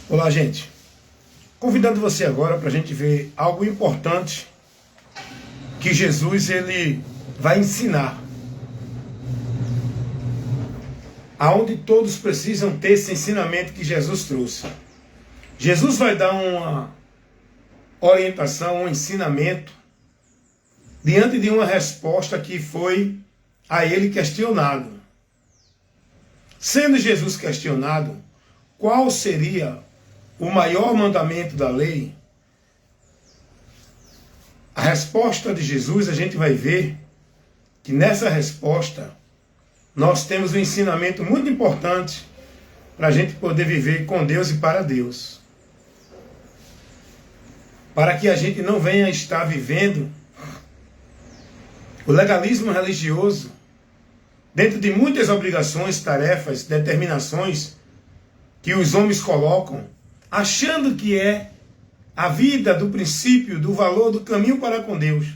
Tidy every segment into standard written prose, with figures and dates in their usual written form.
Olá, gente. Convidando você agora para a gente ver algo importante que Jesus ele vai ensinar. Aonde todos precisam ter esse ensinamento que Jesus trouxe. Jesus vai dar uma orientação, um ensinamento diante de uma resposta que foi a ele questionado. Sendo Jesus questionado, qual seria o maior mandamento da lei? A resposta de Jesus, a gente vai ver que nessa resposta nós temos um ensinamento muito importante para a gente poder viver com Deus e para Deus. Para que a gente não venha estar vivendo o legalismo religioso dentro de muitas obrigações, tarefas, determinações que os homens colocam, achando que é a vida do princípio, do valor, do caminho para com Deus,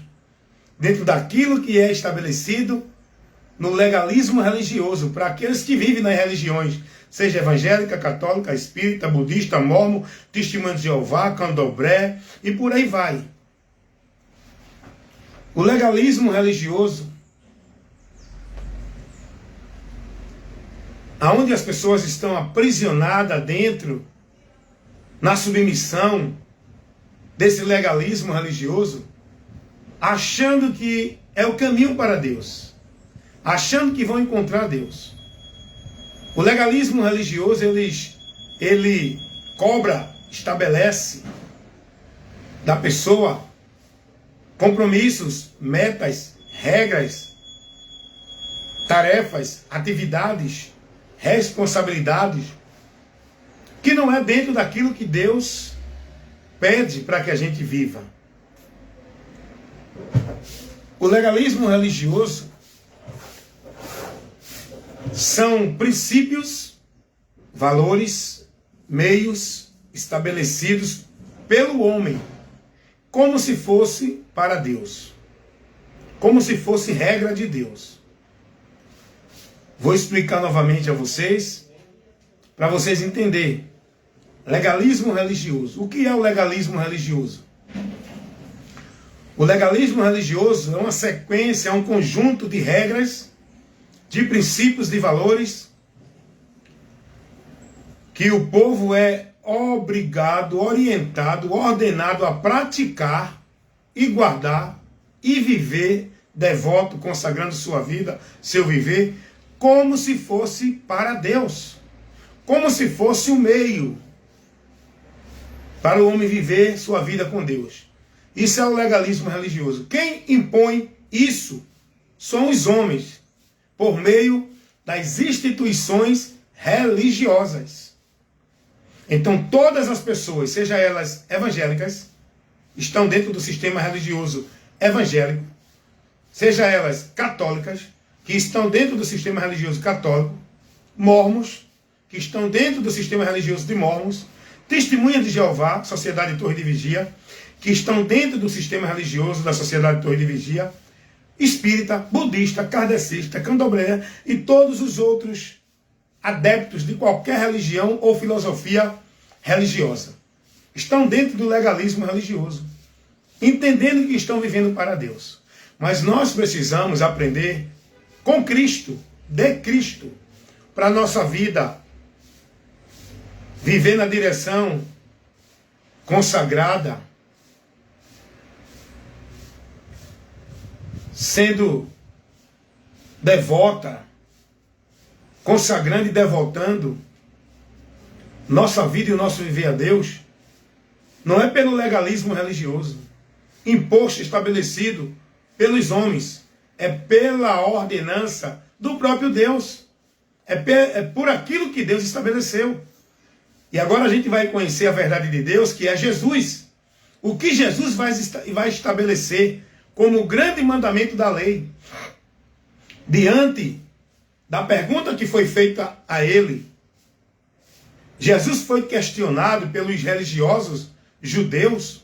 dentro daquilo que é estabelecido no legalismo religioso, para aqueles que vivem nas religiões, seja evangélica, católica, espírita, budista, mormon, testemunho de Jeová, candomblé, e por aí vai. O legalismo religioso, aonde as pessoas estão aprisionadas dentro, na submissão desse legalismo religioso, achando que é o caminho para Deus, achando que vão encontrar Deus. O legalismo religioso, ele cobra, estabelece da pessoa compromissos, metas, regras, tarefas, atividades, responsabilidades, que não é dentro daquilo que Deus pede para que a gente viva. O legalismo religioso são princípios, valores, meios estabelecidos pelo homem, como se fosse para Deus, como se fosse regra de Deus. Vou explicar novamente a vocês, para vocês entenderem. Legalismo religioso. O que é o legalismo religioso? O legalismo religioso é uma sequência, é um conjunto de regras, de princípios, de valores, que o povo é obrigado, orientado, ordenado a praticar e guardar e viver devoto, consagrando sua vida, seu viver, como se fosse para Deus, como se fosse um meio para o homem viver sua vida com Deus. Isso é o legalismo religioso. Quem impõe isso são os homens, por meio das instituições religiosas. Então todas as pessoas, seja elas evangélicas, estão dentro do sistema religioso evangélico, seja elas católicas, que estão dentro do sistema religioso católico, mormons, que estão dentro do sistema religioso de mormons, testemunha de Jeová, Sociedade de Torre de Vigia, que estão dentro do sistema religioso da Sociedade de Torre de Vigia, espírita, budista, kardecista, candomblé e todos os outros adeptos de qualquer religião ou filosofia religiosa. Estão dentro do legalismo religioso, entendendo que estão vivendo para Deus. Mas nós precisamos aprender com Cristo, de Cristo, para a nossa vida viver na direção consagrada, sendo devota, consagrando e devotando nossa vida e o nosso viver a Deus, não é pelo legalismo religioso, imposto, estabelecido pelos homens, é pela ordenança do próprio Deus, é por aquilo que Deus estabeleceu. E agora a gente vai conhecer a verdade de Deus, que é Jesus. O que Jesus vai estabelecer como o grande mandamento da lei. Diante da pergunta que foi feita a ele, Jesus foi questionado pelos religiosos judeus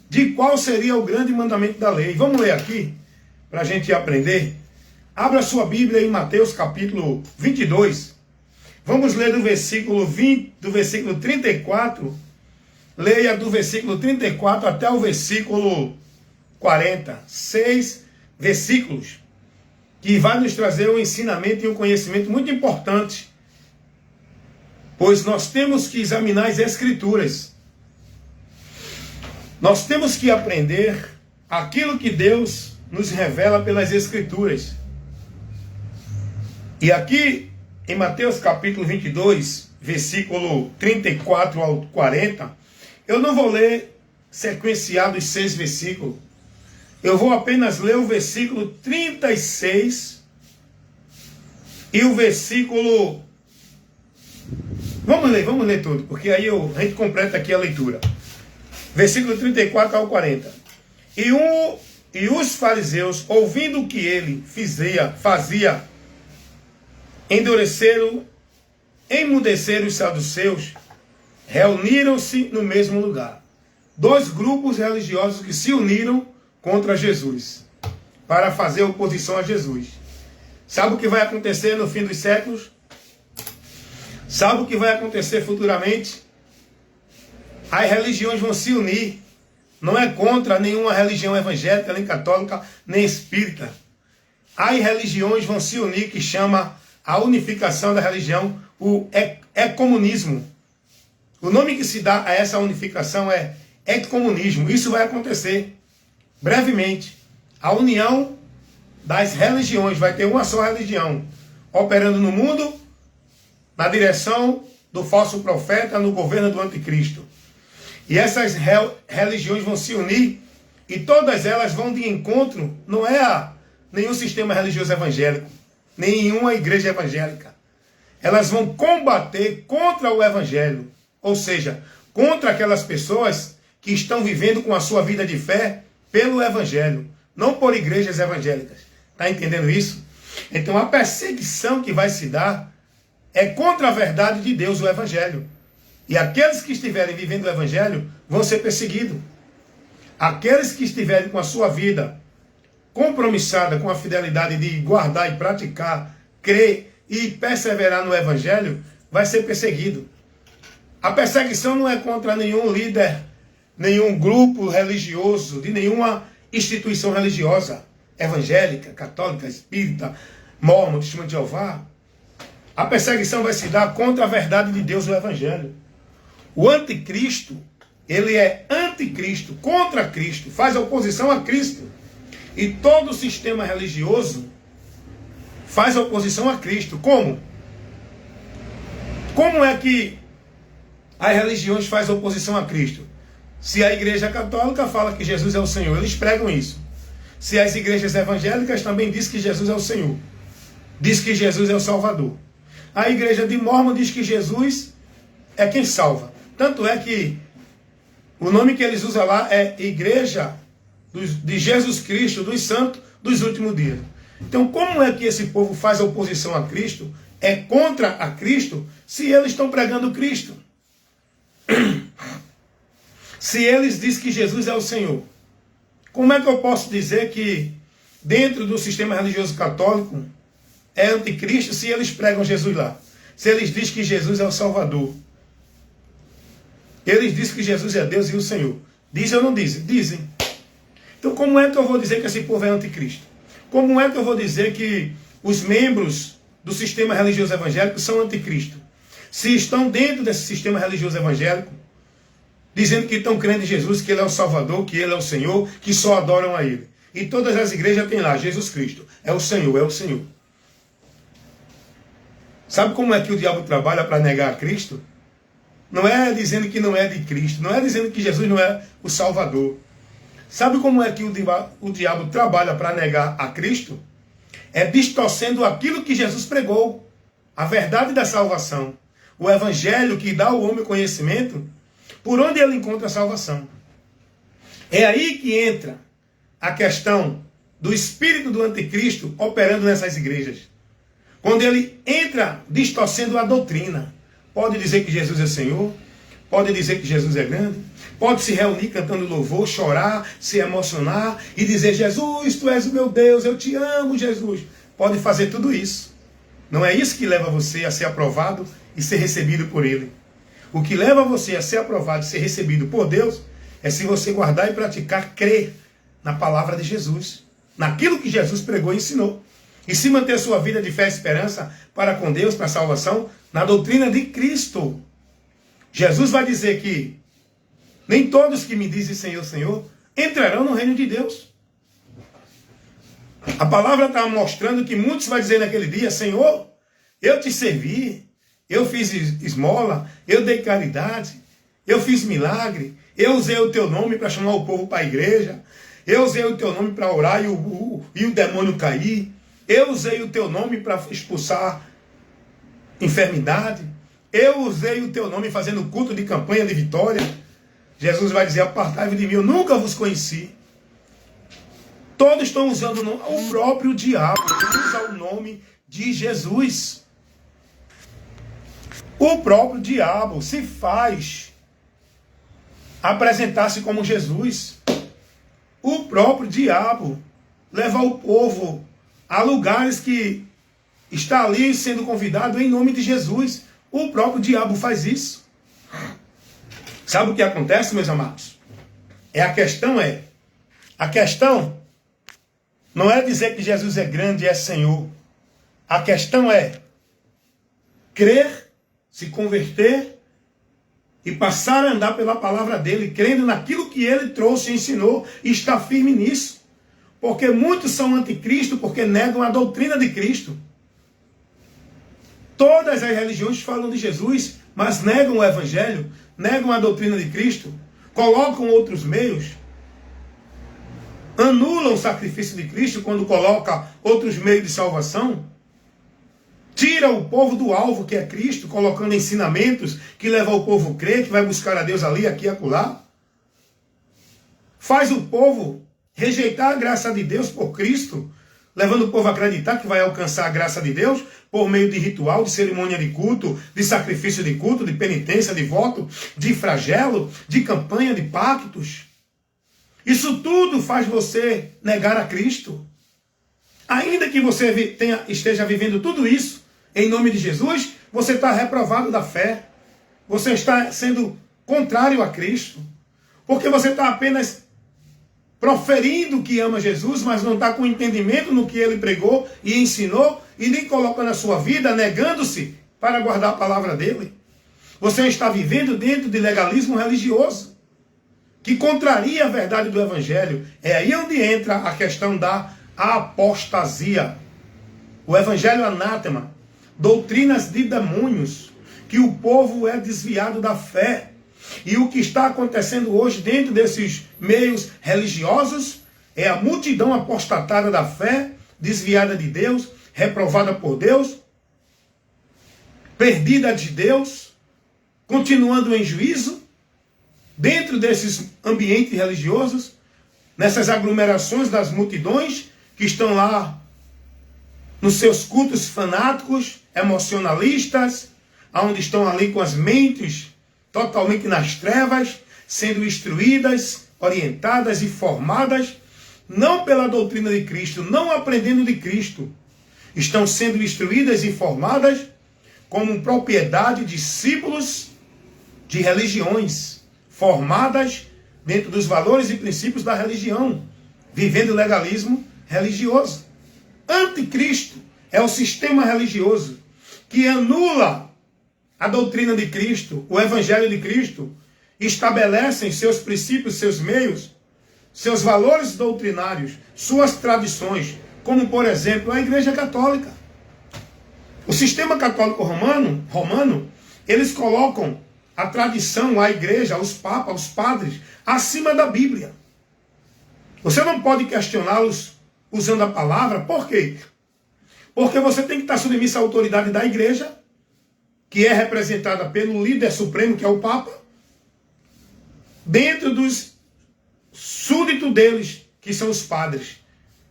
de qual seria o grande mandamento da lei. Vamos ler aqui, para a gente aprender. Abra sua Bíblia em Mateus capítulo 22. Vamos ler do versículo 20, do versículo 34. Leia do versículo 34 até o versículo 40. 6 versículos que vai nos trazer um ensinamento e um conhecimento muito importante. Pois nós temos que examinar as Escrituras. Nós temos que aprender aquilo que Deus nos revela pelas Escrituras. E aqui, em Mateus capítulo 22, versículo 34 ao 40, eu não vou ler sequenciado os 6 versículos. Eu vou apenas ler o versículo 36 e o versículo... Vamos ler tudo, porque aí a gente completa aqui a leitura. Versículo 34 ao 40. E os fariseus, ouvindo o que ele fazia, emudeceram os saduceus, reuniram-se no mesmo lugar. 2 grupos religiosos que se uniram contra Jesus, para fazer oposição a Jesus. Sabe o que vai acontecer no fim dos séculos? Sabe o que vai acontecer futuramente? As religiões vão se unir. Não é contra nenhuma religião evangélica, nem católica, nem espírita. As religiões vão se unir, que chama a unificação da religião, o ecumenismo. O nome que se dá a essa unificação é ecumenismo. Isso vai acontecer brevemente. A união das religiões, vai ter uma só religião operando no mundo, na direção do falso profeta, no governo do anticristo. E essas religiões vão se unir, e todas elas vão de encontro, não é a nenhum sistema religioso evangélico, nenhuma igreja evangélica. Elas vão combater contra o evangelho, ou seja, contra aquelas pessoas que estão vivendo com a sua vida de fé pelo evangelho, não por igrejas evangélicas. Está entendendo isso? Então a perseguição que vai se dar é contra a verdade de Deus, o evangelho. E aqueles que estiverem vivendo o evangelho vão ser perseguidos. Aqueles que estiverem com a sua vida compromissada com a fidelidade de guardar e praticar, crer e perseverar no evangelho, vai ser perseguido. A perseguição não é contra nenhum líder, nenhum grupo religioso, de nenhuma instituição religiosa, evangélica, católica, espírita, mórmon, testemunho de Jeová. A perseguição vai se dar contra a verdade de Deus, o evangelho. O anticristo, ele é anticristo, contra Cristo, faz oposição a Cristo. E todo o sistema religioso faz oposição a Cristo. Como? Como é que as religiões fazem oposição a Cristo? Se a igreja católica fala que Jesus é o Senhor, eles pregam isso. Se as igrejas evangélicas também dizem que Jesus é o Senhor, diz que Jesus é o Salvador. A igreja de Mórmon diz que Jesus é quem salva. Tanto é que o nome que eles usam lá é Igreja de Jesus Cristo, dos Santos dos Últimos Dias. Então, como é que esse povo faz oposição a Cristo, é contra a Cristo, se eles estão pregando Cristo? Se eles dizem que Jesus é o Senhor, como é que eu posso dizer que dentro do sistema religioso católico é anticristo se eles pregam Jesus lá? Se eles dizem que Jesus é o Salvador. Eles dizem que Jesus é Deus e o Senhor. Dizem ou não dizem? Dizem. Então como é que eu vou dizer que esse povo é anticristo? Como é que eu vou dizer que os membros do sistema religioso evangélico são anticristo? Se estão dentro desse sistema religioso evangélico, dizendo que estão crendo em Jesus, que Ele é o Salvador, que Ele é o Senhor, que só adoram a Ele. E todas as igrejas têm lá, Jesus Cristo. É o Senhor, é o Senhor. Sabe como é que o diabo trabalha para negar a Cristo? Não é dizendo que não é de Cristo, não é dizendo que Jesus não é o Salvador. Sabe como é que o diabo trabalha para negar a Cristo? É distorcendo aquilo que Jesus pregou, a verdade da salvação, o evangelho que dá ao homem conhecimento, por onde ele encontra a salvação. É aí que entra a questão do espírito do anticristo operando nessas igrejas. Quando ele entra distorcendo a doutrina. Pode dizer que Jesus é Senhor, pode dizer que Jesus é grande, pode se reunir cantando louvor, chorar, se emocionar e dizer: Jesus, Tu és o meu Deus, eu te amo, Jesus. Pode fazer tudo isso. Não é isso que leva você a ser aprovado e ser recebido por Ele. O que leva você a ser aprovado e ser recebido por Deus é se você guardar e praticar, crer na palavra de Jesus, naquilo que Jesus pregou e ensinou. E se manter sua vida de fé e esperança para com Deus, para a salvação, na doutrina de Cristo. Jesus vai dizer que nem todos que me dizem Senhor, Senhor, entrarão no reino de Deus. A palavra está mostrando que muitos vão dizer naquele dia, Senhor, eu te servi, eu fiz esmola, eu dei caridade, eu fiz milagre, eu usei o teu nome para chamar o povo para a igreja, eu usei o teu nome para orar e o demônio cair, eu usei o teu nome para expulsar enfermidade, eu usei o teu nome fazendo culto de campanha de vitória. Jesus vai dizer, apartai-vos de mim, eu nunca vos conheci. Todos estão usando o próprio diabo, usa o nome de Jesus. O próprio diabo se faz apresentar-se como Jesus. O próprio diabo leva o povo a lugares que está ali sendo convidado em nome de Jesus. O próprio diabo faz isso. Sabe o que acontece, meus amados? A questão não é dizer que Jesus é grande e é Senhor. A questão é crer, se converter e passar a andar pela palavra dele, crendo naquilo que ele trouxe e ensinou, e estar firme nisso. Porque muitos são anticristo porque negam a doutrina de Cristo. Todas as religiões falam de Jesus, mas negam o Evangelho, negam a doutrina de Cristo, colocam outros meios, anulam o sacrifício de Cristo quando coloca outros meios de salvação, tira o povo do alvo que é Cristo, colocando ensinamentos que levam o povo a crer, que vai buscar a Deus ali, aqui e acolá. Faz o povo rejeitar a graça de Deus por Cristo, levando o povo a acreditar que vai alcançar a graça de Deus por meio de ritual, de cerimônia de culto, de sacrifício de culto, de penitência, de voto, de flagelo, de campanha, de pactos. Isso tudo faz você negar a Cristo. Ainda que você esteja vivendo tudo isso, em nome de Jesus, você está reprovado da fé. Você está sendo contrário a Cristo. Porque você está apenas proferindo que ama Jesus, mas não está com entendimento no que ele pregou e ensinou, e nem coloca na sua vida, negando-se para guardar a palavra dele. Você está vivendo dentro de legalismo religioso, que contraria a verdade do Evangelho. É aí onde entra a questão da apostasia. O Evangelho anátema, doutrinas de demônios, que o povo é desviado da fé. E o que está acontecendo hoje dentro desses meios religiosos é a multidão apostatada da fé, desviada de Deus, reprovada por Deus, perdida de Deus, continuando em juízo, dentro desses ambientes religiosos, nessas aglomerações das multidões que estão lá nos seus cultos fanáticos, emocionalistas, onde estão ali com as mentes totalmente nas trevas, sendo instruídas, orientadas e formadas, não pela doutrina de Cristo, não aprendendo de Cristo. Estão sendo instruídas e formadas como propriedade de discípulos de religiões, formadas dentro dos valores e princípios da religião, vivendo o legalismo religioso. Anticristo é o sistema religioso que anula a doutrina de Cristo, o Evangelho de Cristo, estabelecem seus princípios, seus meios, seus valores doutrinários, suas tradições, como por exemplo a Igreja Católica. O sistema católico romano, eles colocam a tradição, a igreja, os papas, os padres, acima da Bíblia. Você não pode questioná-los usando a palavra. Por quê? Porque você tem que estar submisso à autoridade da igreja, que é representada pelo líder supremo, que é o Papa, dentro dos súditos deles, que são os padres.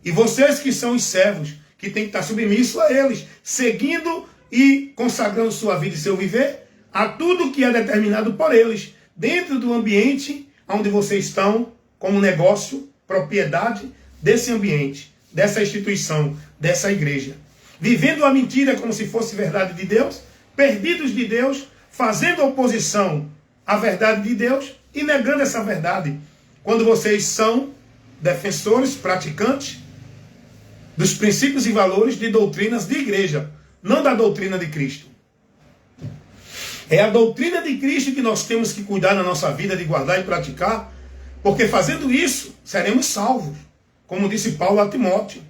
E vocês que são os servos, que têm que estar submissos a eles, seguindo e consagrando sua vida e seu viver a tudo que é determinado por eles, dentro do ambiente onde vocês estão, como negócio, propriedade desse ambiente, dessa instituição, dessa igreja. Vivendo a mentira como se fosse verdade de Deus, perdidos de Deus, fazendo oposição à verdade de Deus e negando essa verdade. Quando vocês são defensores, praticantes dos princípios e valores de doutrinas de igreja, não da doutrina de Cristo. É a doutrina de Cristo que nós temos que cuidar na nossa vida, de guardar e praticar, porque fazendo isso, seremos salvos. Como disse Paulo a Timóteo.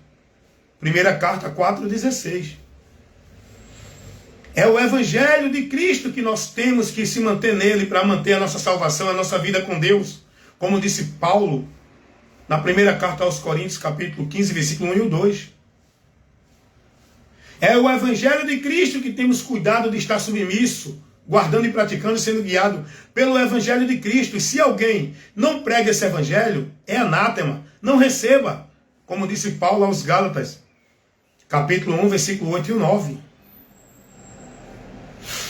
Primeira carta 4,16. É o Evangelho de Cristo que nós temos que se manter nele para manter a nossa salvação, a nossa vida com Deus. Como disse Paulo na primeira carta aos Coríntios, capítulo 15, versículo 1 e 2. É o Evangelho de Cristo que temos cuidado de estar submisso, guardando e praticando, sendo guiado pelo Evangelho de Cristo. E se alguém não prega esse Evangelho, é anátema, não receba. Como disse Paulo aos Gálatas, capítulo 1, versículo 8 e 9.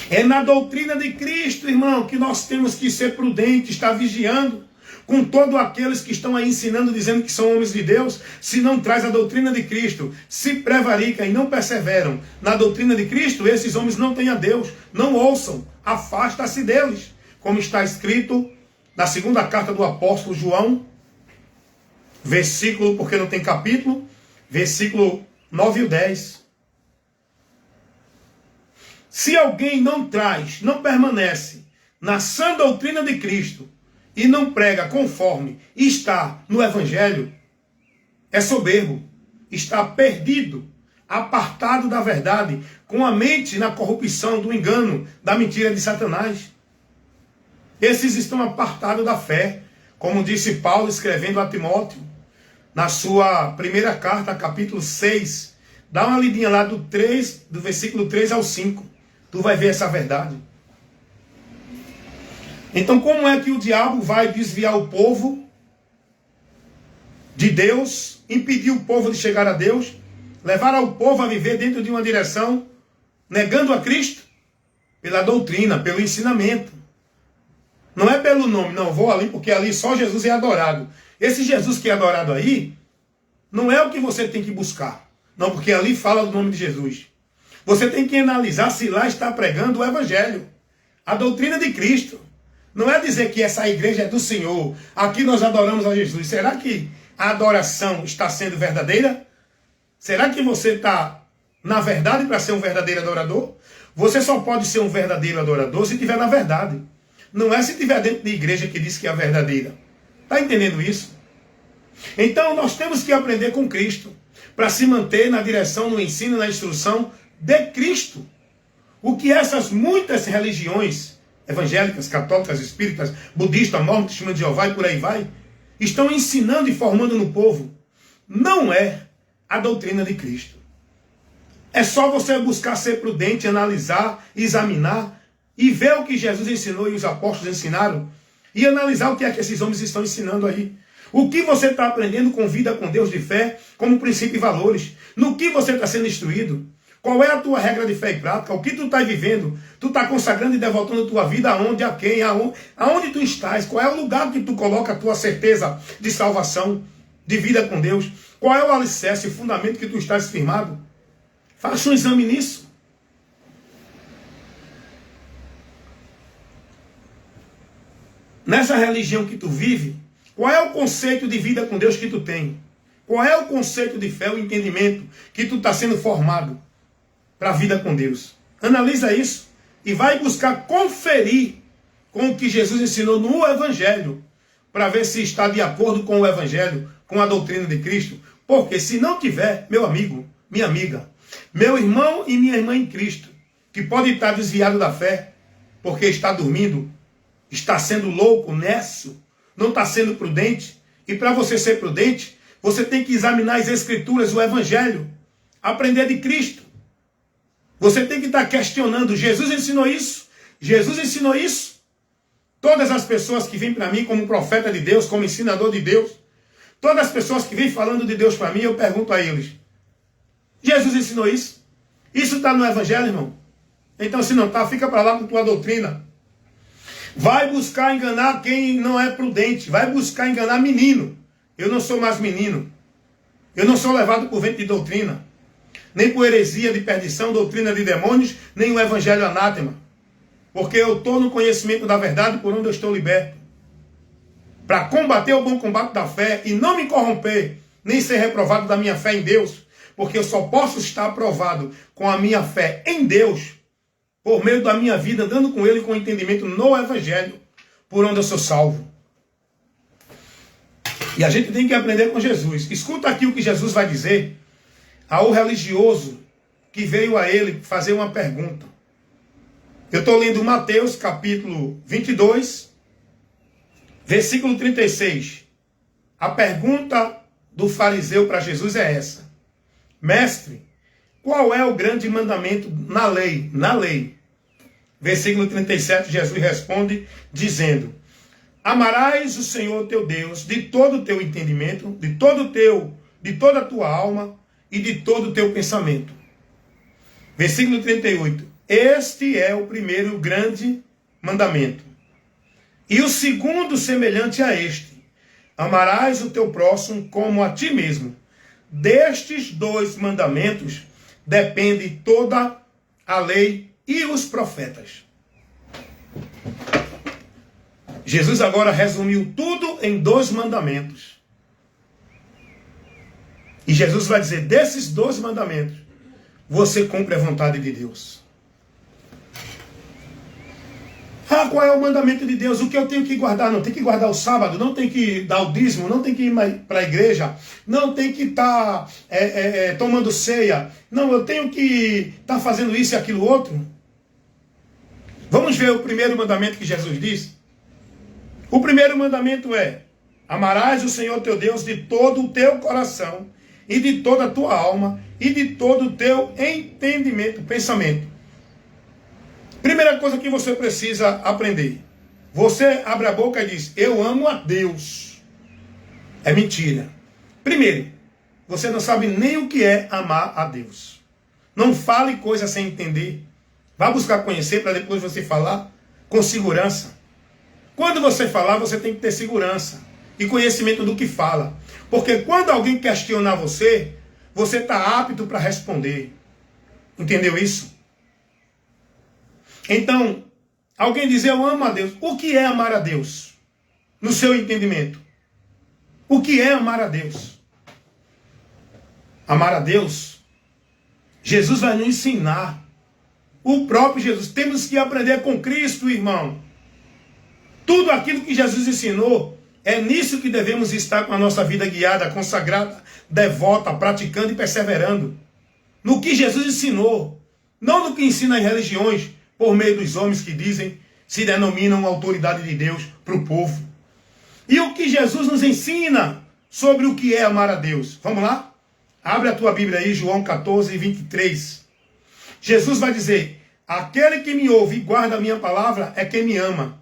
É na doutrina de Cristo, irmão, que nós temos que ser prudentes, estar vigiando com todos aqueles que estão aí ensinando, dizendo que são homens de Deus. Se não traz a doutrina de Cristo, se prevaricam e não perseveram na doutrina de Cristo, esses homens não têm a Deus, não ouçam, afasta-se deles. Como está escrito na segunda carta do apóstolo João, versículo, porque não tem capítulo, versículo 9 e 10. Se alguém não traz, não permanece na sã doutrina de Cristo e não prega conforme está no Evangelho, é soberbo, está perdido, apartado da verdade, com a mente na corrupção, do engano, da mentira de Satanás. Esses estão apartados da fé, como disse Paulo escrevendo a Timóteo, na sua primeira carta, capítulo 6. Dá uma lidinha lá do versículo 3 ao 5. Tu vai ver essa verdade. Então, como é que o diabo vai desviar o povo de Deus, impedir o povo de chegar a Deus, levar o povo a viver dentro de uma direção, negando a Cristo? Pela doutrina, pelo ensinamento. Não é pelo nome, não, vou ali porque ali só Jesus é adorado. Esse Jesus que é adorado aí, não é o que você tem que buscar. Não, porque ali fala do nome de Jesus. Você tem que analisar se lá está pregando o Evangelho, a doutrina de Cristo. Não é dizer que essa igreja é do Senhor, aqui nós adoramos a Jesus. Será que a adoração está sendo verdadeira? Será que você está na verdade para ser um verdadeiro adorador? Você só pode ser um verdadeiro adorador se estiver na verdade. Não é se estiver dentro de igreja que diz que é a verdadeira. Está entendendo isso? Então nós temos que aprender com Cristo, para se manter na direção, no ensino, na instrução de Cristo. O que essas muitas religiões evangélicas, católicas, espíritas, budistas, mormons, testemunhas de Jeová e por aí vai, estão ensinando e formando no povo, não é a doutrina de Cristo. É só você buscar ser prudente, analisar, examinar e ver o que Jesus ensinou e os apóstolos ensinaram e analisar o que é que esses homens estão ensinando aí. O que você está aprendendo com vida com Deus de fé, como princípio e valores. No que você está sendo instruído. Qual é a tua regra de fé e prática? O que tu está vivendo? Tu está consagrando e devotando a tua vida aonde, a quem, aonde tu estás? Qual é o lugar que tu coloca a tua certeza de salvação, de vida com Deus? Qual é o alicerce, o fundamento que tu estás firmado? Faça um exame nisso. Nessa religião que tu vive, qual é o conceito de vida com Deus que tu tem? Qual é o conceito de fé, o entendimento que tu está sendo formado para a vida com Deus? Analisa isso e vai buscar conferir com o que Jesus ensinou no Evangelho, para ver se está de acordo com o Evangelho, com a doutrina de Cristo. Porque se não tiver, meu amigo, minha amiga, meu irmão e minha irmã em Cristo, que pode estar desviado da fé, porque está dormindo, está sendo louco, nécio, não está sendo prudente. E para você ser prudente, você tem que examinar as Escrituras, o Evangelho, aprender de Cristo. Você tem que estar questionando, Jesus ensinou isso? Jesus ensinou isso? Todas as pessoas que vêm para mim como profeta de Deus, como ensinador de Deus, todas as pessoas que vêm falando de Deus para mim, eu pergunto a eles, Jesus ensinou isso? Isso está no Evangelho, irmão? Então se não está, fica para lá com tua doutrina. Vai buscar enganar quem não é prudente. Vai buscar enganar menino. Eu não sou mais menino. Eu não sou levado por vento de doutrina. nem por heresia de perdição, doutrina de demônios, nem o evangelho anátema. Porque eu estou no conhecimento da verdade por onde eu estou liberto. Para combater o bom combate da fé e não me corromper, nem ser reprovado da minha fé em Deus. Porque eu só posso estar aprovado com a minha fé em Deus, por meio da minha vida, andando com Ele com entendimento no evangelho, por onde eu sou salvo. E a gente tem que aprender com Jesus. Escuta aqui o que Jesus vai dizer ao religioso que veio a ele fazer uma pergunta. Eu estou lendo Mateus capítulo 22, versículo 36. A pergunta do fariseu para Jesus é essa: Mestre, qual é o grande mandamento na lei? Na lei. Versículo 37, Jesus responde dizendo: Amarás o Senhor teu Deus de todo o teu entendimento, de toda a tua alma e de todo o teu pensamento. Versículo 38. Este é o primeiro grande mandamento. E o segundo semelhante a este: amarás o teu próximo como a ti mesmo. Destes dois mandamentos depende toda a lei e os profetas. Jesus agora resumiu tudo em dois mandamentos. E Jesus vai dizer, desses dois mandamentos, você cumpre a vontade de Deus. Ah, qual é o mandamento de Deus? O que eu tenho que guardar? Não tem que guardar o sábado, não tem que dar o dízimo, não tem que ir para a igreja, não tem que estar tomando ceia. Não, eu tenho que estar fazendo isso e aquilo outro. Vamos ver o primeiro mandamento que Jesus diz? O primeiro mandamento é: amarás o Senhor teu Deus de todo o teu coração, e de toda a tua alma, e de todo o teu entendimento, pensamento. Primeira coisa que você precisa aprender. Você abre a boca e diz, eu amo a Deus. É mentira. Primeiro, você não sabe nem o que é amar a Deus. Não fale coisa sem entender. Vá buscar conhecer para depois você falar com segurança. Quando você falar, você tem que ter segurança e conhecimento do que fala. Porque quando alguém questionar você, você está apto para responder. Entendeu isso? Então, alguém diz, eu amo a Deus. O que é amar a Deus? No seu entendimento. O que é amar a Deus? Amar a Deus, Jesus vai nos ensinar. O próprio Jesus. Temos que aprender com Cristo, irmão. Tudo aquilo que Jesus ensinou, é nisso que devemos estar com a nossa vida guiada, consagrada, devota, praticando e perseverando. No que Jesus ensinou. Não no que ensina as religiões, por meio dos homens que dizem, se denominam autoridade de Deus para o povo. E o que Jesus nos ensina sobre o que é amar a Deus. Vamos lá? Abre a tua Bíblia aí, João 14, 23. Jesus vai dizer, aquele que me ouve e guarda a minha palavra é quem me ama.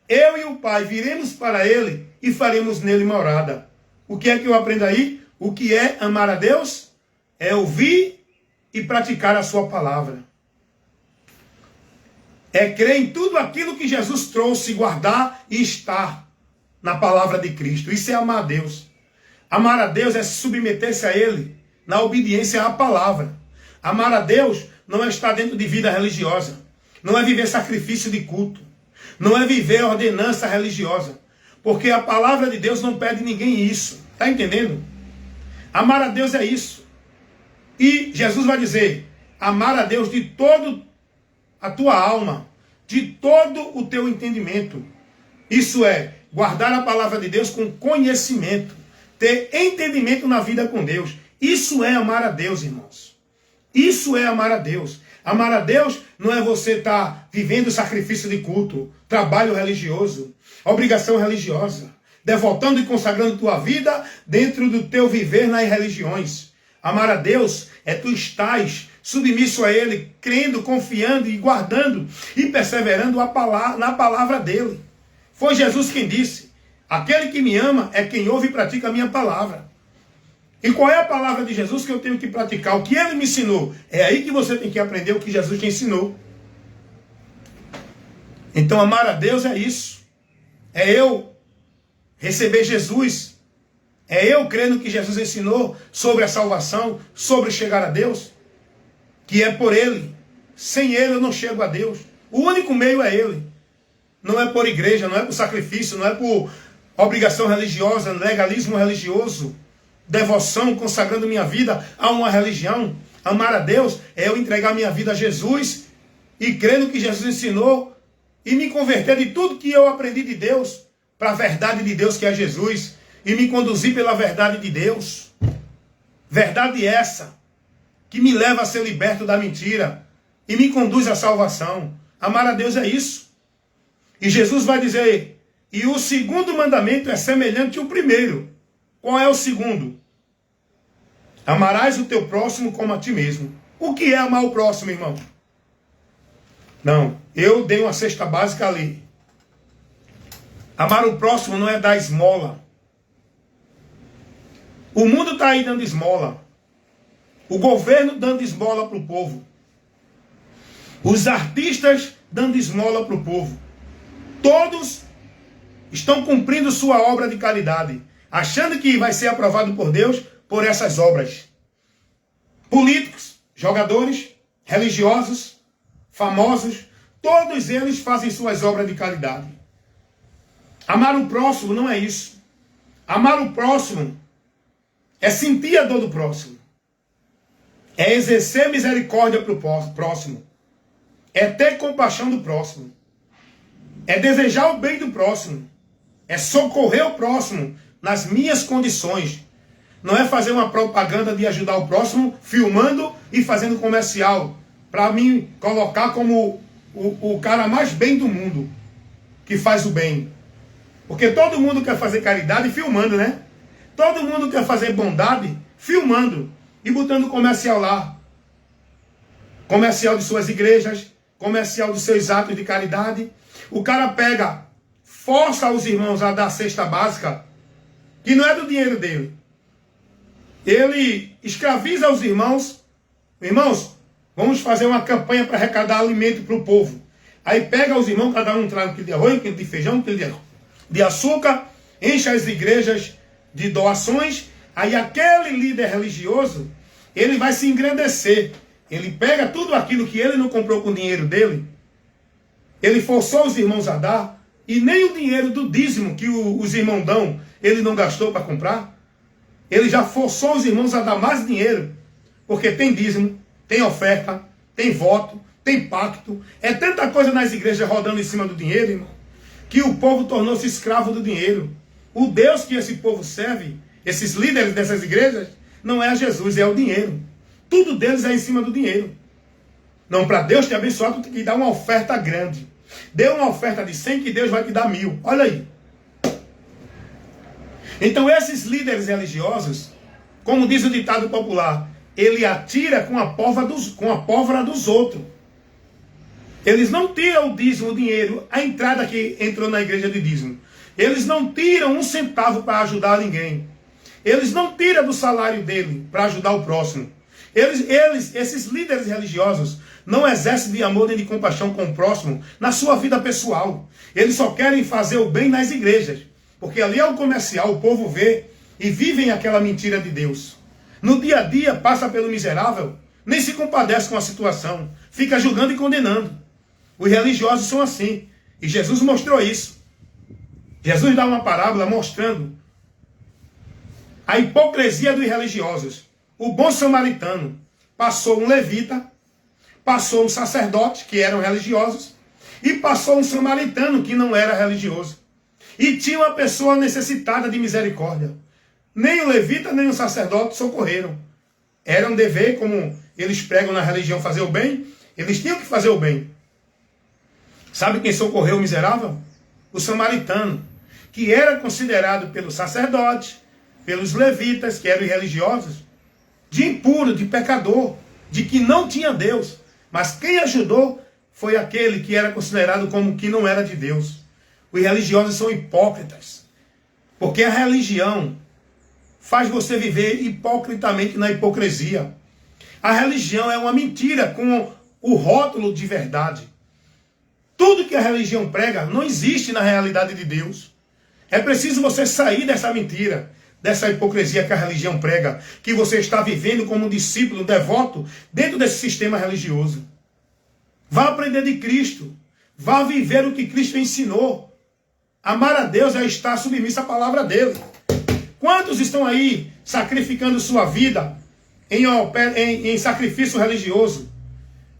Eu e o Pai viremos para ele e faremos nele morada. O que é que eu aprendo aí? O que é amar a Deus? É ouvir e praticar a sua palavra. É crer em tudo aquilo que Jesus trouxe, guardar e estar na palavra de Cristo. Isso é amar a Deus. Amar a Deus é submeter-se a Ele, na obediência à palavra. Amar a Deus não é estar dentro de vida religiosa. Não é viver sacrifício de culto. Não é viver ordenança religiosa. Porque a palavra de Deus não pede ninguém isso. Está entendendo? Amar a Deus é isso. E Jesus vai dizer, amar a Deus de todo a tua alma, de todo o teu entendimento. Isso é, guardar a palavra de Deus com conhecimento, ter entendimento na vida com Deus. Isso é amar a Deus, irmãos. Isso é amar a Deus. Amar a Deus não é você estar vivendo sacrifício de culto, trabalho religioso, obrigação religiosa, devotando e consagrando tua vida dentro do teu viver nas religiões. Amar a Deus é tu estás submisso a Ele, crendo, confiando e guardando e perseverando na palavra dEle. Foi Jesus quem disse, aquele que me ama é quem ouve e pratica a minha palavra. E qual é a palavra de Jesus que eu tenho que praticar? O que Ele me ensinou? É aí que você tem que aprender o que Jesus te ensinou. Então amar a Deus é isso. É eu receber Jesus. É eu crer no que Jesus ensinou sobre a salvação, sobre chegar a Deus. que é por ele. Sem ele eu não chego a Deus. O único meio é ele. Não é por igreja, não é por sacrifício, não é por obrigação religiosa, legalismo religioso, devoção, consagrando minha vida a uma religião. Amar a Deus é eu entregar minha vida a Jesus e crer no que Jesus ensinou e me converter de tudo que eu aprendi de Deus para a verdade de Deus que é Jesus e me conduzir pela verdade de Deus. Verdade essa que me leva a ser liberto da mentira e me conduz à salvação. Amar a Deus é isso. E Jesus vai dizer, e o segundo mandamento é semelhante ao primeiro. Qual é o segundo? Amarás o teu próximo como a ti mesmo. O que é amar o próximo, irmão? Não, eu dei uma cesta básica ali. Amar o próximo não é dar esmola. O mundo está aí dando esmola. O governo dando esmola para o povo. Os artistas dando esmola para o povo. Todos estão cumprindo sua obra de caridade, achando que vai ser aprovado por Deus por essas obras. Políticos, jogadores, religiosos, famosos, todos eles fazem suas obras de caridade. Amar o próximo não é isso. Amar o próximo é sentir a dor do próximo. É exercer misericórdia para o próximo. É ter compaixão do próximo. É desejar o bem do próximo. É socorrer o próximo nas minhas condições. Não é fazer uma propaganda de ajudar o próximo, filmando e fazendo comercial, para me colocar como o cara mais bem do mundo, que faz o bem. Porque todo mundo quer fazer caridade filmando, né? Todo mundo quer fazer bondade filmando e botando comercial lá. Comercial de suas igrejas, comercial dos seus atos de caridade. O cara pega, força os irmãos a dar a cesta básica, que não é do dinheiro dele. Ele escraviza os irmãos. Irmãos, vamos fazer uma campanha para arrecadar alimento para o povo. Aí pega os irmãos, cada um traz um quilo de arroz, um quilo de feijão, um quilo de açúcar, enche as igrejas de doações. Aí aquele líder religioso, ele vai se engrandecer. Ele pega tudo aquilo que ele não comprou com o dinheiro dele, ele forçou os irmãos a dar, e nem o dinheiro do dízimo que os irmãos dão, ele não gastou para comprar. Ele já forçou os irmãos a dar mais dinheiro, porque tem dízimo, tem oferta, tem voto, tem pacto. É tanta coisa nas igrejas rodando em cima do dinheiro, irmão, que o povo tornou-se escravo do dinheiro. O Deus que esse povo serve, esses líderes dessas igrejas, não é a Jesus, é o dinheiro. Tudo deles é em cima do dinheiro. Não, para Deus te abençoar, tu tem que dar uma oferta grande. Dê uma oferta de 100 que Deus vai te dar 1000. Olha aí. Então esses líderes religiosos, como diz o ditado popular, ele atira com a pólvora dos outros. Eles não tiram o dízimo, o dinheiro, a entrada que entrou na igreja de dízimo. Eles não tiram um centavo para ajudar ninguém. Eles não tiram do salário dele para ajudar o próximo. Esses líderes religiosos, não exercem de amor nem de compaixão com o próximo na sua vida pessoal. Eles só querem fazer o bem nas igrejas. Porque ali é o comercial, o povo vê e vivem aquela mentira de Deus. No dia a dia passa pelo miserável, nem se compadece com a situação, fica julgando e condenando. Os religiosos são assim. E Jesus mostrou isso. Jesus dá uma parábola mostrando a hipocrisia dos religiosos. O bom samaritano passou um levita, passou um sacerdote, que eram religiosos, e passou um samaritano, que não era religioso. E tinha uma pessoa necessitada de misericórdia. Nem o levita, nem o sacerdote socorreram. Era um dever, como eles pregam na religião, fazer o bem. Eles tinham que fazer o bem. Sabe quem socorreu o miserável? O samaritano, que era considerado pelo sacerdote, pelos levitas, que eram religiosos, de impuro, de pecador, de que não tinha Deus. Mas quem ajudou foi aquele que era considerado como que não era de Deus. Os religiosos são hipócritas, porque a religião faz você viver hipocritamente na hipocrisia. A religião é uma mentira com o rótulo de verdade. Tudo que a religião prega não existe na realidade de Deus. É preciso você sair dessa mentira, dessa hipocrisia que a religião prega, que você está vivendo como um discípulo, um devoto, dentro desse sistema religioso. Vá aprender de Cristo. Vá viver o que Cristo ensinou. Amar a Deus é estar submisso à palavra dele. Quantos estão aí sacrificando sua vida em sacrifício religioso,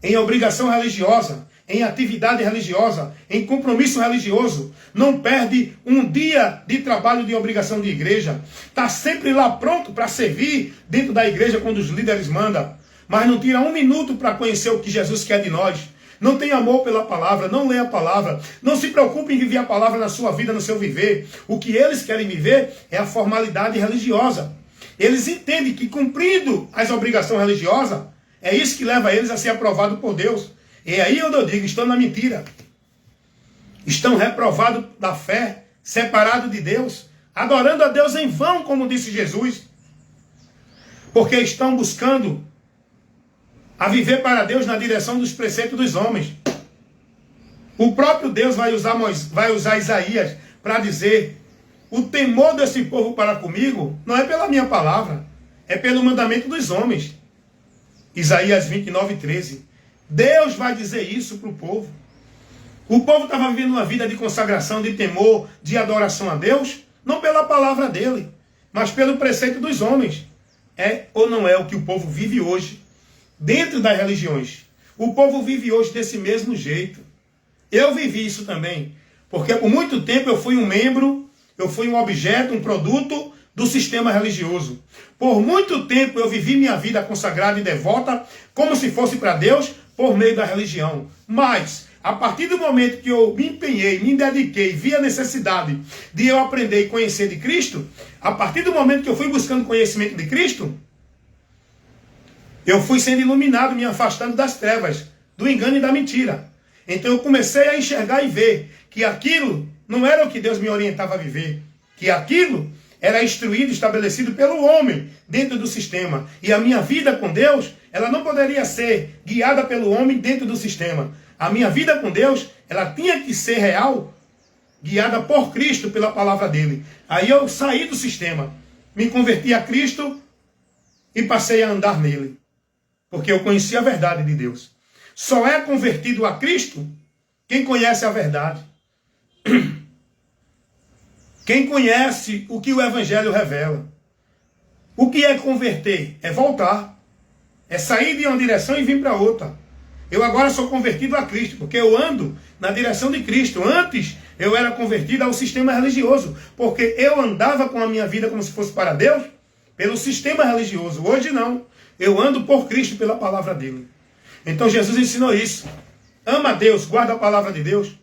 em obrigação religiosa, em atividade religiosa, em compromisso religioso, não perde um dia de trabalho de obrigação de igreja, está sempre lá pronto para servir dentro da igreja quando os líderes mandam, mas não tira um minuto para conhecer o que Jesus quer de nós, não tem amor pela palavra, não lê a palavra, não se preocupe em viver a palavra na sua vida, no seu viver. O que eles querem viver é a formalidade religiosa. Eles entendem que cumprindo as obrigações religiosas, é isso que leva eles a ser aprovados por Deus. E aí eu digo, estão na mentira. Estão reprovados da fé, separados de Deus, adorando a Deus em vão, como disse Jesus. Porque estão buscando a viver para Deus na direção dos preceitos dos homens. O próprio Deus vai usar Isaías para dizer: o temor desse povo para comigo não é pela minha palavra, é pelo mandamento dos homens. Isaías 29:13. Deus vai dizer isso para o povo. O povo estava vivendo uma vida de consagração, de temor, de adoração a Deus, não pela palavra dele, mas pelo preceito dos homens. É ou não é o que o povo vive hoje, dentro das religiões? O povo vive hoje desse mesmo jeito. Eu vivi isso também, porque por muito tempo eu fui um membro, eu fui um objeto, um produto do sistema religioso. Por muito tempo eu vivi minha vida consagrada e devota, como se fosse para Deus, por meio da religião. Mas, a partir do momento que eu me empenhei, me dediquei, vi a necessidade de eu aprender e conhecer de Cristo, a partir do momento que eu fui buscando conhecimento de Cristo, eu fui sendo iluminado, me afastando das trevas, do engano e da mentira. Então eu comecei a enxergar e ver que aquilo não era o que Deus me orientava a viver, que aquilo era instruído, estabelecido pelo homem dentro do sistema. E a minha vida com Deus, ela não poderia ser guiada pelo homem dentro do sistema. A minha vida com Deus, ela tinha que ser real, guiada por Cristo, pela palavra dele. Aí eu saí do sistema, me converti a Cristo e passei a andar nele. Porque eu conheci a verdade de Deus. Só é convertido a Cristo quem conhece a verdade. Quem conhece o que o Evangelho revela. O que é converter? É voltar. É sair de uma direção e vir para outra. Eu agora sou convertido a Cristo, porque eu ando na direção de Cristo. Antes eu era convertido ao sistema religioso, porque eu andava com a minha vida como se fosse para Deus, pelo sistema religioso. Hoje não. Eu ando por Cristo, pela palavra dele. Então Jesus ensinou isso. Ama a Deus, guarda a palavra de Deus.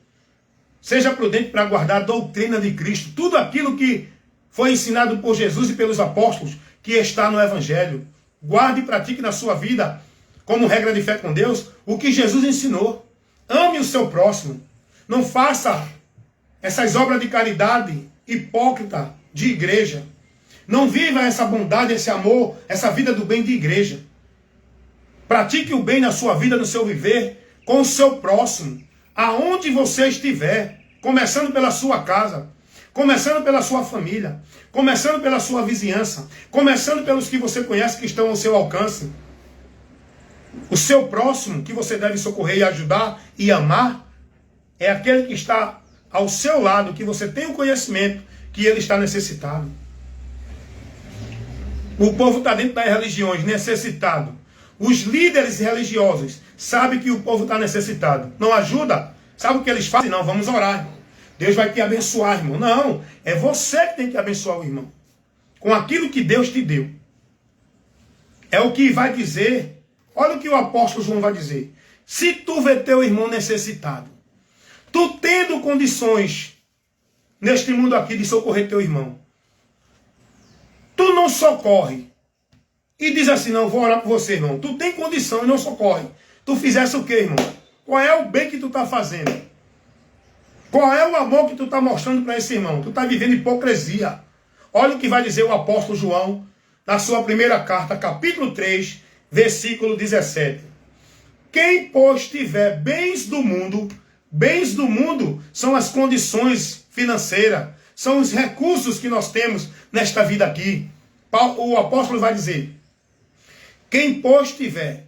Seja prudente para guardar a doutrina de Cristo. Tudo aquilo que foi ensinado por Jesus e pelos apóstolos, que está no Evangelho. Guarde e pratique na sua vida, como regra de fé com Deus, o que Jesus ensinou. Ame o seu próximo. Não faça essas obras de caridade hipócrita de igreja. Não viva essa bondade, esse amor, essa vida do bem de igreja. Pratique o bem na sua vida, no seu viver, com o seu próximo. Aonde você estiver, começando pela sua casa, começando pela sua família, começando pela sua vizinhança, começando pelos que você conhece que estão ao seu alcance. O seu próximo que você deve socorrer e ajudar e amar é aquele que está ao seu lado, que você tem o conhecimento que ele está necessitado. O povo está dentro das religiões, necessitado. Os líderes religiosos sabem que o povo está necessitado. Não ajuda? Sabe o que eles fazem? Não, vamos orar. Deus vai te abençoar, irmão. Não, é você que tem que abençoar o irmão. Com aquilo que Deus te deu. É o que vai dizer. Olha o que o apóstolo João vai dizer. Se tu vê teu irmão necessitado, tu tendo condições neste mundo aqui de socorrer teu irmão, tu não socorre e diz assim: não, vou orar por você, irmão. Tu tem condição e não socorre. Tu fizesse o quê, irmão? Qual é o bem que tu está fazendo? Qual é o amor que tu está mostrando para esse irmão? Tu está vivendo hipocrisia. Olha o que vai dizer o apóstolo João na sua primeira carta, capítulo 3, versículo 17. Quem, pois, tiver bens do mundo são as condições financeiras, são os recursos que nós temos nesta vida aqui. O apóstolo vai dizer: quem, pois, tiver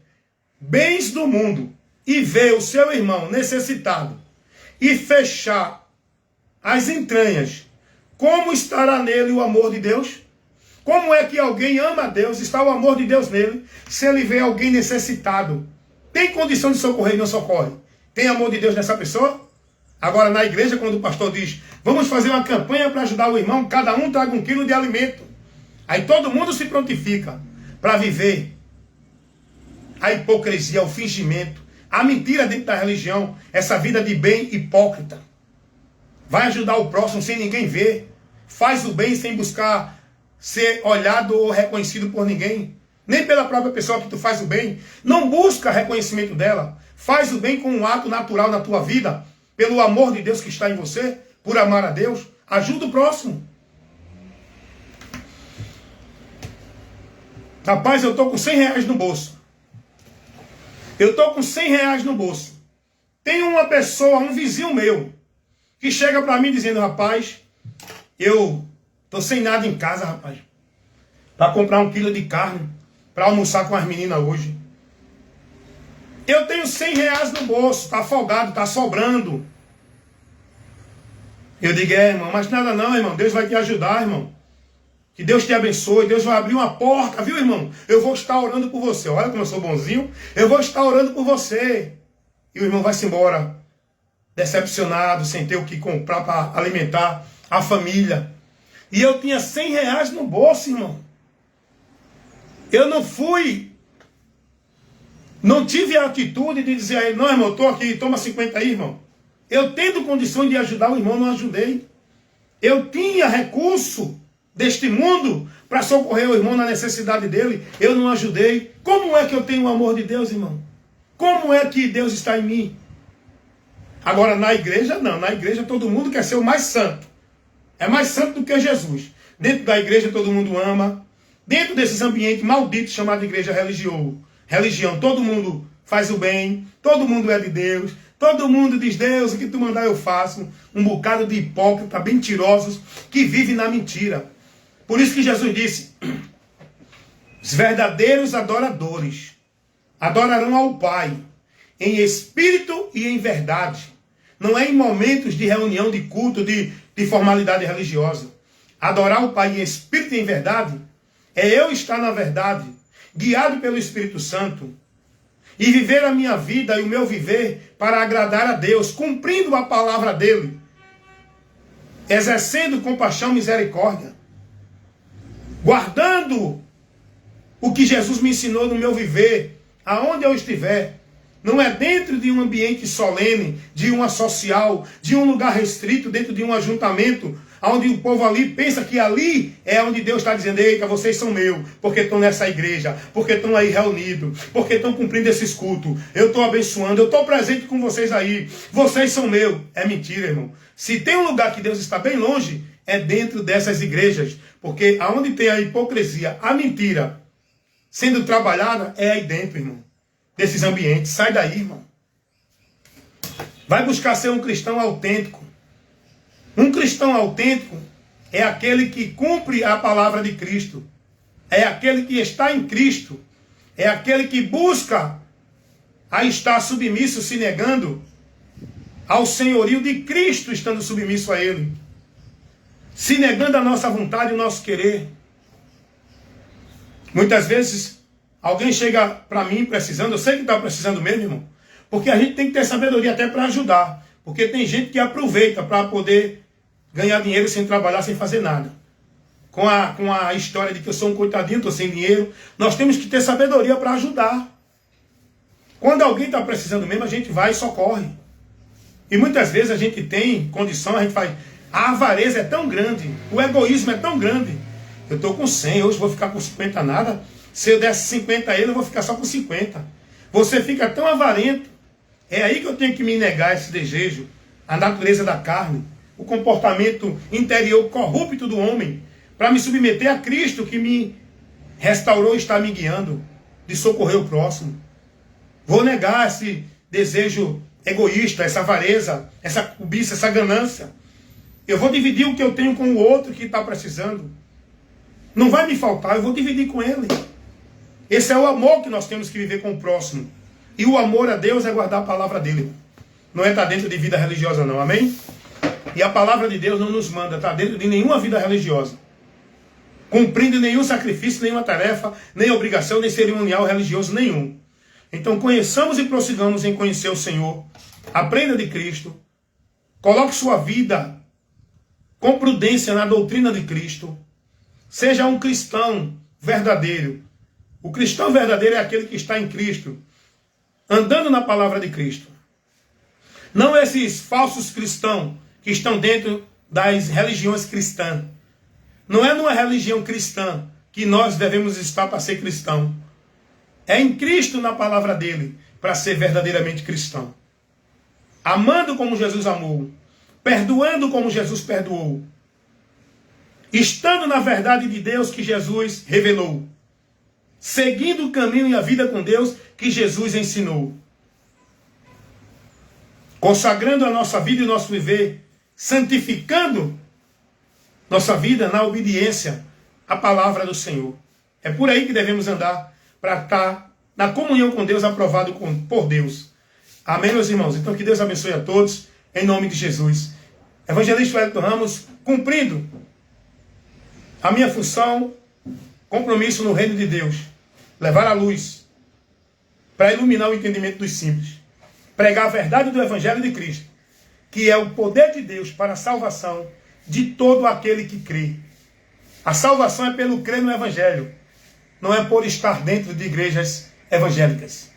bens do mundo e vê o seu irmão necessitado e fechar as entranhas, como estará nele o amor de Deus? Como é que alguém ama a Deus, está o amor de Deus nele, se ele vê alguém necessitado? Tem condição de socorrer e não socorre? Tem amor de Deus nessa pessoa? Agora, na igreja, quando o pastor diz: vamos fazer uma campanha para ajudar o irmão, cada um traga 1 quilo de alimento. Aí todo mundo se prontifica para viver a hipocrisia, o fingimento, a mentira dentro da religião, essa vida de bem hipócrita. Vai ajudar o próximo sem ninguém ver. Faz o bem sem buscar ser olhado ou reconhecido por ninguém. Nem pela própria pessoa que tu faz o bem. Não busca reconhecimento dela. Faz o bem com um ato natural na tua vida, pelo amor de Deus que está em você, por amar a Deus. Ajuda o próximo. Rapaz, eu estou com 100 reais no bolso. Eu estou com 100 reais no bolso. Tem uma pessoa, um vizinho meu, que chega para mim dizendo: rapaz, eu estou sem nada em casa, rapaz, para comprar 1 quilo de carne, para almoçar com as meninas hoje. Eu tenho 100 reais no bolso, está folgado, está sobrando. Eu digo: irmão, mas nada não, irmão, Deus vai te ajudar, irmão. Que Deus te abençoe, Deus vai abrir uma porta, viu, irmão? Eu vou estar orando por você. Olha como eu sou bonzinho. Eu vou estar orando por você. E o irmão vai-se embora, decepcionado, sem ter o que comprar para alimentar a família. E eu tinha 100 reais no bolso, irmão. Eu não tive a atitude de dizer a ele: não, irmão, estou aqui, toma 50 aí, irmão. Eu tendo condições de ajudar o irmão, não ajudei. Eu tinha recurso deste mundo para socorrer o irmão na necessidade dele, eu não ajudei. Como é que eu tenho o amor de Deus, irmão? Como é que Deus está em mim? Agora, na igreja, não. Na igreja, todo mundo quer ser o mais santo. É mais santo do que Jesus. Dentro da igreja, todo mundo ama. Dentro desses ambientes malditos chamados de igreja religião, todo mundo faz o bem. Todo mundo é de Deus. Todo mundo diz: Deus, o que tu mandar eu faço. Um bocado de hipócritas, mentirosos, que vivem na mentira. Por isso que Jesus disse: os verdadeiros adoradores adorarão ao Pai em espírito e em verdade. Não é em momentos de reunião, de culto, de formalidade religiosa. Adorar o Pai em espírito e em verdade é eu estar na verdade, guiado pelo Espírito Santo, e viver a minha vida e o meu viver para agradar a Deus, cumprindo a palavra dele, exercendo compaixão e misericórdia, guardando o que Jesus me ensinou no meu viver, aonde eu estiver. Não é dentro de um ambiente solene, de uma social, de um lugar restrito, dentro de um ajuntamento, onde o povo ali pensa que ali é onde Deus está dizendo: eita, vocês são meus, porque estão nessa igreja, porque estão aí reunidos, porque estão cumprindo esses cultos, eu estou abençoando, eu estou presente com vocês aí, vocês são meus. É mentira, irmão. Se tem um lugar que Deus está bem longe, é dentro dessas igrejas, porque aonde tem a hipocrisia, a mentira sendo trabalhada, é aí dentro, irmão, desses ambientes. Sai daí, irmão. Vai buscar ser um cristão autêntico. Um cristão autêntico é aquele que cumpre a palavra de Cristo. É aquele que está em Cristo. É aquele que busca a estar submisso, se negando ao senhorio de Cristo, estando submisso a Ele. Se negando a nossa vontade e o nosso querer. Muitas vezes, alguém chega para mim precisando, eu sei que está precisando mesmo, irmão, porque a gente tem que ter sabedoria até para ajudar. Porque tem gente que aproveita para poder ganhar dinheiro sem trabalhar, sem fazer nada. Com a história de que eu sou um coitadinho, estou sem dinheiro. Nós temos que ter sabedoria para ajudar. Quando alguém está precisando mesmo, a gente vai e socorre. E muitas vezes a gente tem condição, a gente faz... A avareza é tão grande, o egoísmo é tão grande. Eu estou com 100, hoje vou ficar com 50 nada. Se eu desse 50 a ele, eu vou ficar só com 50. Você fica tão avarento. É aí que eu tenho que me negar esse desejo, a natureza da carne, o comportamento interior corrupto do homem, para me submeter a Cristo que me restaurou e está me guiando, de socorrer o próximo. Vou negar esse desejo egoísta, essa avareza, essa cobiça, essa ganância. Eu vou dividir o que eu tenho com o outro que está precisando. Não vai me faltar, eu vou dividir com ele. Esse é o amor que nós temos que viver com o próximo. E o amor a Deus é guardar a palavra dele. Não é estar dentro de vida religiosa não, amém? E a palavra de Deus não nos manda estar dentro de nenhuma vida religiosa. Cumprindo nenhum sacrifício, nenhuma tarefa, nem obrigação, nem cerimonial religioso nenhum. Então conheçamos e prossigamos em conhecer o Senhor. Aprenda de Cristo. Coloque sua vida com prudência na doutrina de Cristo. Seja um cristão verdadeiro. O cristão verdadeiro é aquele que está em Cristo, andando na palavra de Cristo. Não esses falsos cristãos que estão dentro das religiões cristãs. Não é numa religião cristã que nós devemos estar para ser cristão. É em Cristo, na palavra dele, para ser verdadeiramente cristão. Amando como Jesus amou. Perdoando como Jesus perdoou. Estando na verdade de Deus que Jesus revelou. Seguindo o caminho e a vida com Deus que Jesus ensinou. Consagrando a nossa vida e o nosso viver. Santificando nossa vida na obediência à palavra do Senhor. É por aí que devemos andar para estar na comunhão com Deus, aprovado por Deus. Amém, meus irmãos? Então que Deus abençoe a todos, em nome de Jesus. Evangelista Wellington Ramos, cumprindo a minha função, compromisso no reino de Deus. Levar a luz para iluminar o entendimento dos simples. Pregar a verdade do Evangelho de Cristo, que é o poder de Deus para a salvação de todo aquele que crê. A salvação é pelo crer no Evangelho. Não é por estar dentro de igrejas evangélicas.